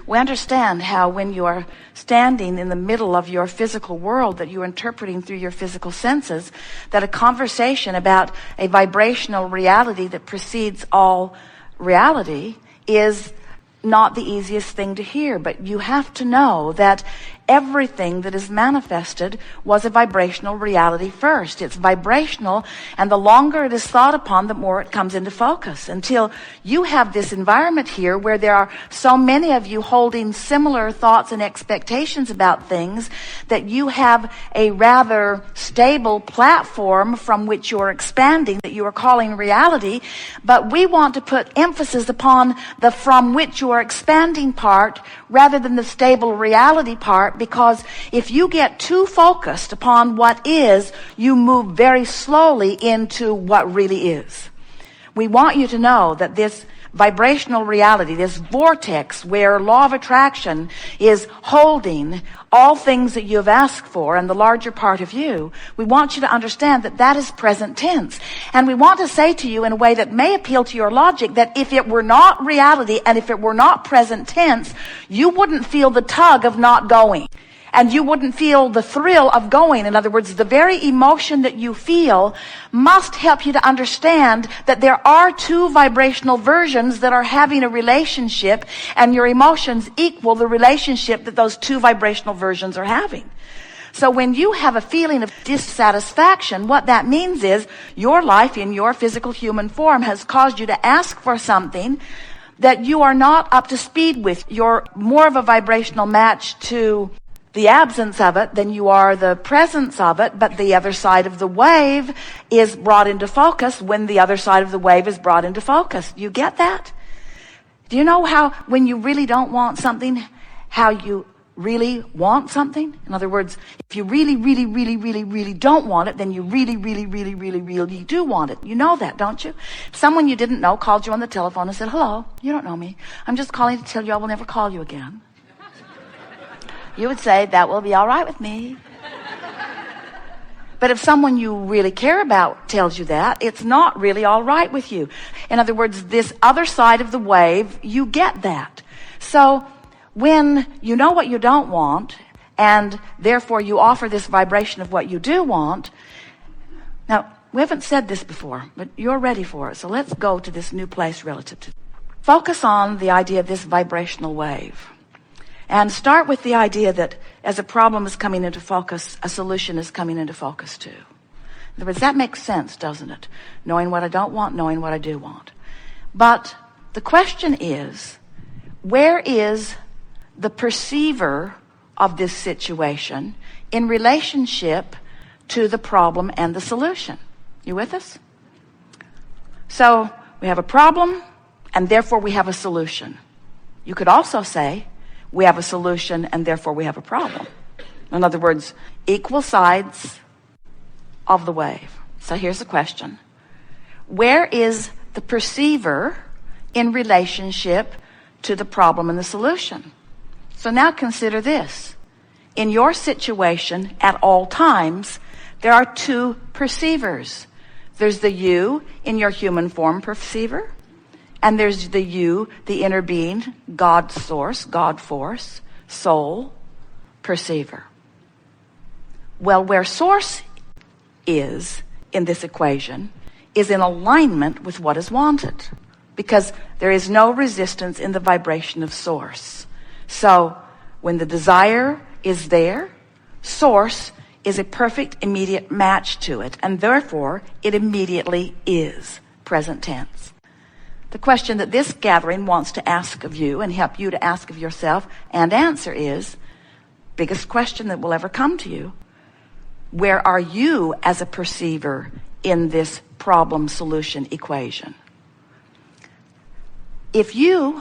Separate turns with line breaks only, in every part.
We understand how when you are standing in the middle of your physical world that you're interpreting through your physical senses, that a conversation about a vibrational reality that precedes all reality is not the easiest thing to hear. But you have to know that everything that is manifested was a vibrational reality first. It's vibrational, and the longer it is thought upon, the more it comes into focus, until you have this environment here where there are so many of you holding similar thoughts and expectations about things that you have a rather stable platform from which you're expanding, that you are calling reality. But we want to put emphasis upon the from which you are expanding part rather than the stable reality part, because if you get too focused upon what is, you move very slowly into what really is. We want you to know that this vibrational reality, this vortex where law of attraction is holding all things that you have asked for and the larger part of you, we want you to understand that that is present tense. And we want to say to you in a way that may appeal to your logic that if it were not reality and if it were not present tense, you wouldn't feel the tug of not going. And you wouldn't feel the thrill of going. In other words, the very emotion that you feel must help you to understand that there are two vibrational versions that are having a relationship, and your emotions equal the relationship that those two vibrational versions are having. So when you have a feeling of dissatisfaction, what that means is your life in your physical human form has caused you to ask for something that you are not up to speed with. You're more of a vibrational match to the absence of it than you are the presence of it, but the other side of the wave is brought into focus when the other side of the wave is brought into focus. You get that? Do you know how when you really don't want something, how you really want something? In other words, if you really, really, really, really, really don't want it, then you really, really, really, really, really do want it. You know that, don't you? If someone you didn't know called you on the telephone and said, "Hello, you don't know me. I'm just calling to tell you I will never call you again." You would say, "That will be all right with me." But if someone you really care about tells you that, it's not really all right with you. In other words, this other side of the wave, you get that. So when you know what you don't want, and therefore you offer this vibration of what you do want. Now, we haven't said this before, but you're ready for it. So let's go to this new place relative to. Focus on the idea of this vibrational wave. And start with the idea that as a problem is coming into focus, a solution is coming into focus too. In other words, that makes sense, doesn't it? Knowing what I don't want, knowing what I do want. But the question is, where is the perceiver of this situation in relationship to the problem and the solution? You with us? So we have a problem, and therefore we have a solution. You could also say, we have a solution, and therefore we have a problem. In other words, equal sides of the wave. So here's the question. Where is the perceiver in relationship to the problem and the solution? So now consider this. In your situation, at all times, there are two perceivers. There's the you in your human form perceiver, and there's the you, the inner being, God source, God force, soul, perceiver. Well, where source is in this equation is in alignment with what is wanted, because there is no resistance in the vibration of source. So when the desire is there, source is a perfect immediate match to it, and therefore it immediately is present tense. The question that this gathering wants to ask of you and help you to ask of yourself and answer is, biggest question that will ever come to you, where are you as a perceiver in this problem-solution equation? If you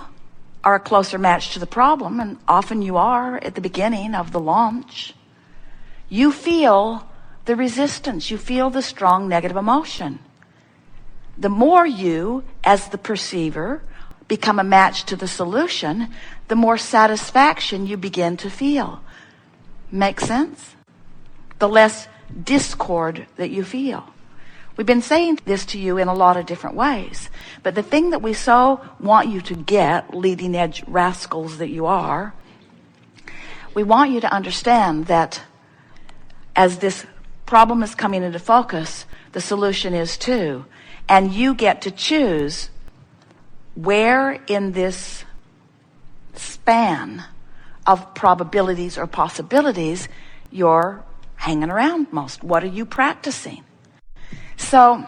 are a closer match to the problem, and often you are at the beginning of the launch, you feel the resistance, you feel the strong negative emotion. The more you, as the perceiver, become a match to the solution, the more satisfaction you begin to feel. Make sense? The less discord that you feel. We've been saying this to you in a lot of different ways. But the thing that we so want you to get, leading edge rascals that you are, we want you to understand that as this problem is coming into focus, the solution is too. And you get to choose where in this span of probabilities or possibilities you're hanging around most. What are you practicing? So,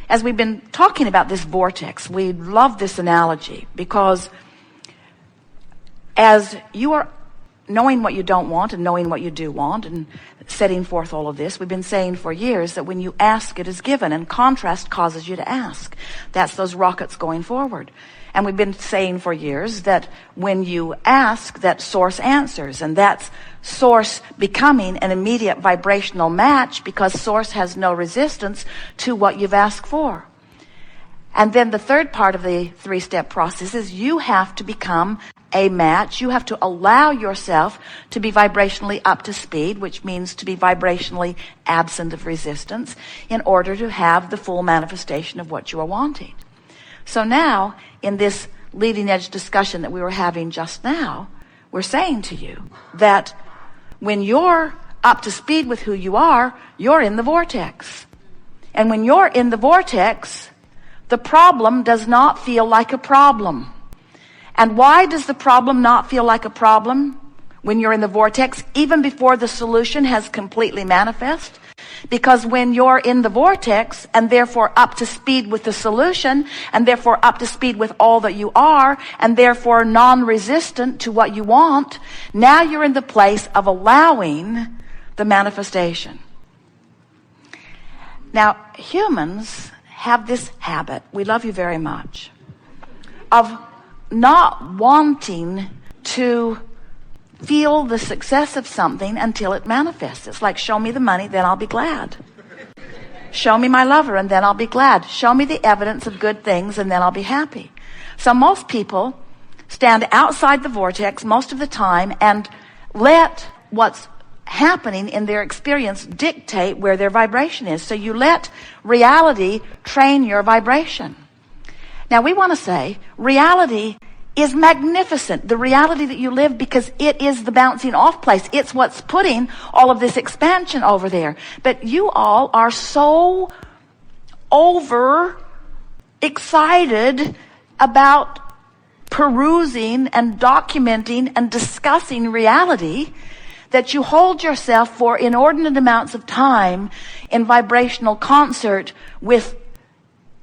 as we've been talking about this vortex, we love this analogy because as you are knowing what you don't want and knowing what you do want and setting forth all of this, we've been saying for years that when you ask, it is given, and contrast causes you to ask. That's those rockets going forward. And we've been saying for years that when you ask, that source answers, and that's source becoming an immediate vibrational match because source has no resistance to what you've asked for. And then the third part of the three-step process is you have to become a match. You have to allow yourself to be vibrationally up to speed, which means to be vibrationally absent of resistance, in order to have the full manifestation of what you are wanting. So now, in this leading edge discussion that we were having just now, we're saying to you that when you're up to speed with who you are, you're in the vortex. And when you're in the vortex, the problem does not feel like a problem. And why does the problem not feel like a problem when you're in the vortex, even before the solution has completely manifest? Because when you're in the vortex and therefore up to speed with the solution and therefore up to speed with all that you are and therefore non-resistant to what you want, now you're in the place of allowing the manifestation. Now, humans have this habit, we love you very much, of not wanting to feel the success of something until it manifests. It's like, show me the money, then I'll be glad. Show me my lover, and then I'll be glad. Show me the evidence of good things, and then I'll be happy. So most people stand outside the vortex most of the time and let what's happening in their experience dictate where their vibration is. So you let reality train your vibration. Now we want to say reality is magnificent, the reality that you live, because it is the bouncing off place. It's what's putting all of this expansion over there. But you all are so over excited about perusing and documenting and discussing reality that you hold yourself for inordinate amounts of time in vibrational concert with,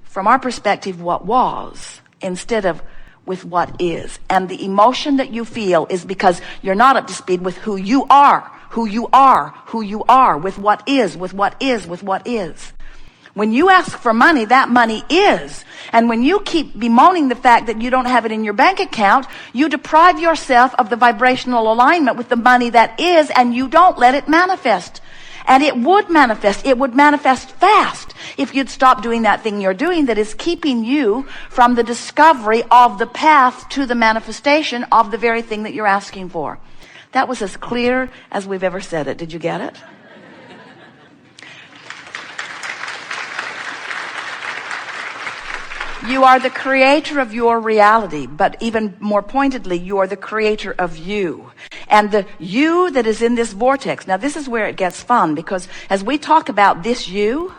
from our perspective, what was, instead of with what is. And the emotion that you feel is because you're not up to speed with who you are, with what is, with what is, with what is. When you ask for money, that money is. And when you keep bemoaning the fact that you don't have it in your bank account, you deprive yourself of the vibrational alignment with the money that is, and you don't let it manifest. And it would manifest. It would manifest fast if you'd stop doing that thing you're doing that is keeping you from the discovery of the path to the manifestation of the very thing that you're asking for. That was as clear as we've ever said it. Did you get it? You are the creator of your reality, but even more pointedly, you are the creator of you. And the you that is in this vortex. Now this is where it gets fun, because as we talk about this you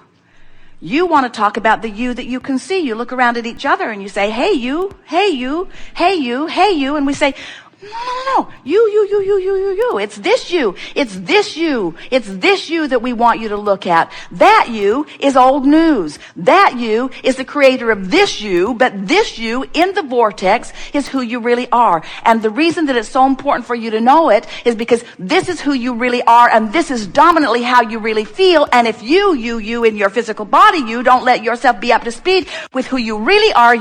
want to talk about the you that you can see. You look around at each other and you say, hey you, hey you, hey you, hey you. And we say, no. You. It's this you. It's this you. It's this you that we want you to look at. That you is old news. That you is the creator of this you, but this you in the vortex is who you really are. And the reason that it's so important for you to know it is because this is who you really are, and this is dominantly how you really feel. And if you in your physical body, you don't let yourself be up to speed with who you really are,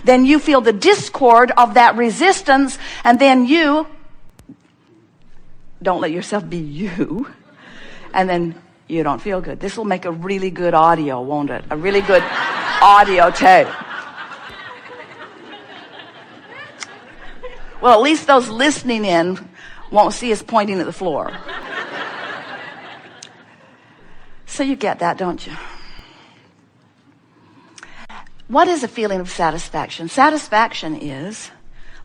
then you feel the discord of that resistance, and then you don't let yourself be you, and then you don't feel good. This will make a really good audio, won't it? A really good audio tape. Well, at least those listening in won't see us pointing at the floor. So you get that, don't you? What is a feeling of satisfaction? Satisfaction is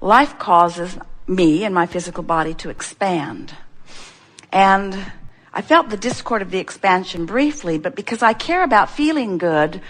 life causes me and my physical body to expand. And I felt the discord of the expansion briefly, but because I care about feeling good,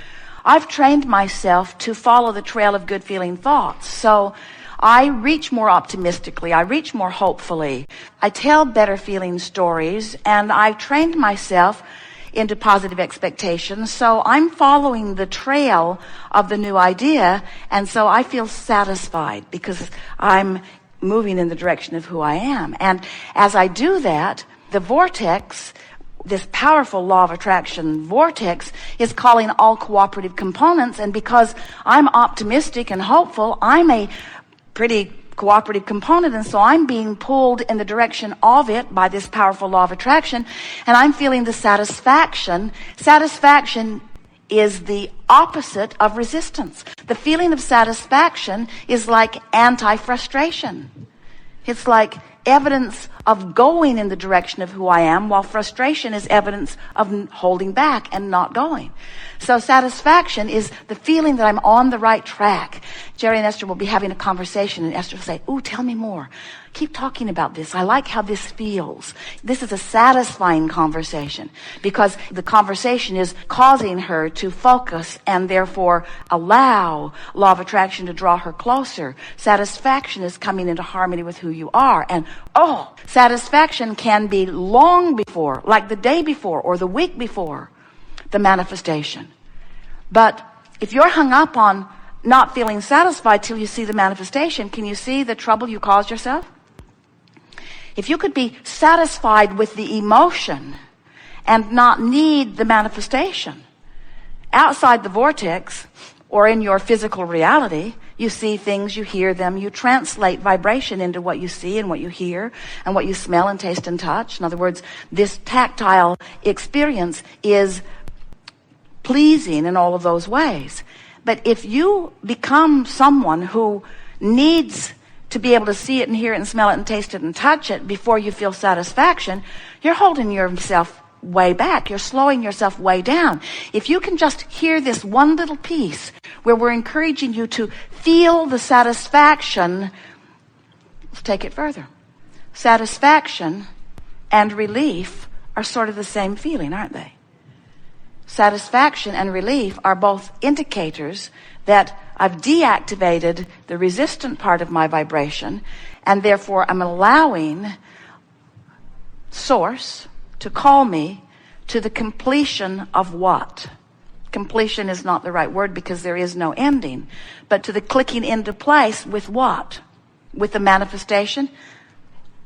I've trained myself to follow the trail of good feeling thoughts. So I reach more optimistically. I reach more hopefully. I tell better feeling stories, and I've trained myself into positive expectations. So I'm following the trail of the new idea, and so I feel satisfied because I'm moving in the direction of who I am. And as I do that, the vortex, this powerful law of attraction vortex, is calling all cooperative components, and because I'm optimistic and hopeful, I'm a pretty cooperative component, and so I'm being pulled in the direction of it by this powerful law of attraction, and I'm feeling the satisfaction. Satisfaction is the opposite of resistance. The feeling of satisfaction is like anti-frustration. It's like evidence of going in the direction of who I am, while frustration is evidence of holding back and not going. So satisfaction is the feeling that I'm on the right track. Jerry and Esther will be having a conversation, and Esther will say, "Ooh, tell me more. Keep talking about this. I like how this feels." This is a satisfying conversation because the conversation is causing her to focus and therefore allow law of attraction to draw her closer. Satisfaction is coming into harmony with who you are. And satisfaction can be long before, like the day before or the week before the manifestation. But if you're hung up on not feeling satisfied till you see the manifestation, can you see the trouble you caused yourself? If you could be satisfied with the emotion and not need the manifestation, outside the vortex or in your physical reality, you see things, you hear them, you translate vibration into what you see and what you hear and what you smell and taste and touch. In other words, this tactile experience is pleasing in all of those ways. But if you become someone who needs to be able to see it and hear it and smell it and taste it and touch it before you feel satisfaction, you're holding yourself way back. You're slowing yourself way down. If you can just hear this one little piece where we're encouraging you to feel the satisfaction, let's take it further. Satisfaction and relief are sort of the same feeling, aren't they? Satisfaction and relief are both indicators that I've deactivated the resistant part of my vibration, and therefore I'm allowing Source to call me to the completion of what? Completion is not the right word because there is no ending, but to the clicking into place with what? With the manifestation?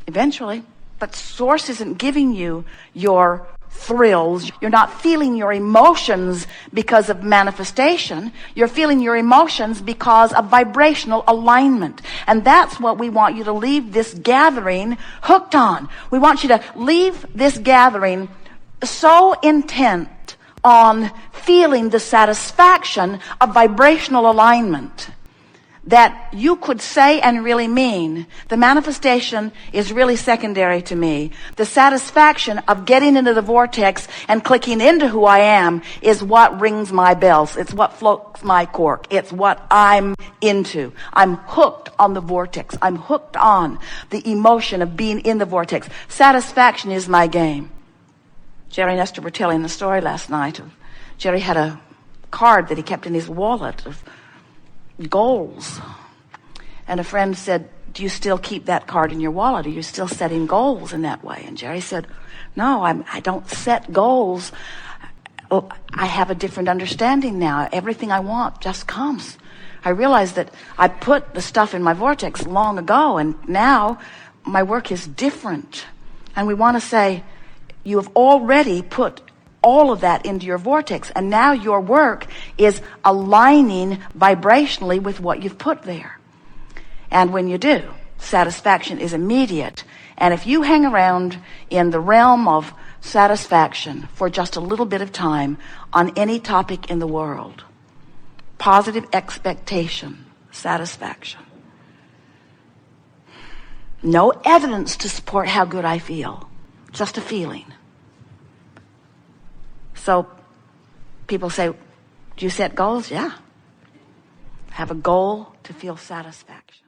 Eventually. But Source isn't giving you your thrills. You're not feeling your emotions because of manifestation. You're feeling your emotions because of vibrational alignment. And that's what we want you to leave this gathering hooked on. We want you to leave this gathering so intent on feeling the satisfaction of vibrational alignment that you could say and really mean, the manifestation is really secondary to me. The satisfaction of getting into the vortex and clicking into who I am is what rings my bells. It's what floats my cork. It's what I'm into. I'm hooked on the vortex. I'm hooked on the emotion of being in the vortex. Satisfaction is my game. Jerry and Esther were telling the story last night. Jerry had a card that he kept in his wallet of goals. And a friend said, "Do you still keep that card in your wallet? Are you still setting goals in that way?" And Jerry said, "No, I don't set goals. I have a different understanding now. Everything I want just comes. I realize that I put the stuff in my vortex long ago, and now my work is different." And we want to say, you have already put all of that into your vortex, and now your work is aligning vibrationally with what you've put there. And when you do, satisfaction is immediate. And if you hang around in the realm of satisfaction for just a little bit of time on any topic in the world, positive expectation, satisfaction, no evidence to support how good I feel, just a feeling. So people say, "Do you set goals?" Yeah. have a goal to feel satisfaction.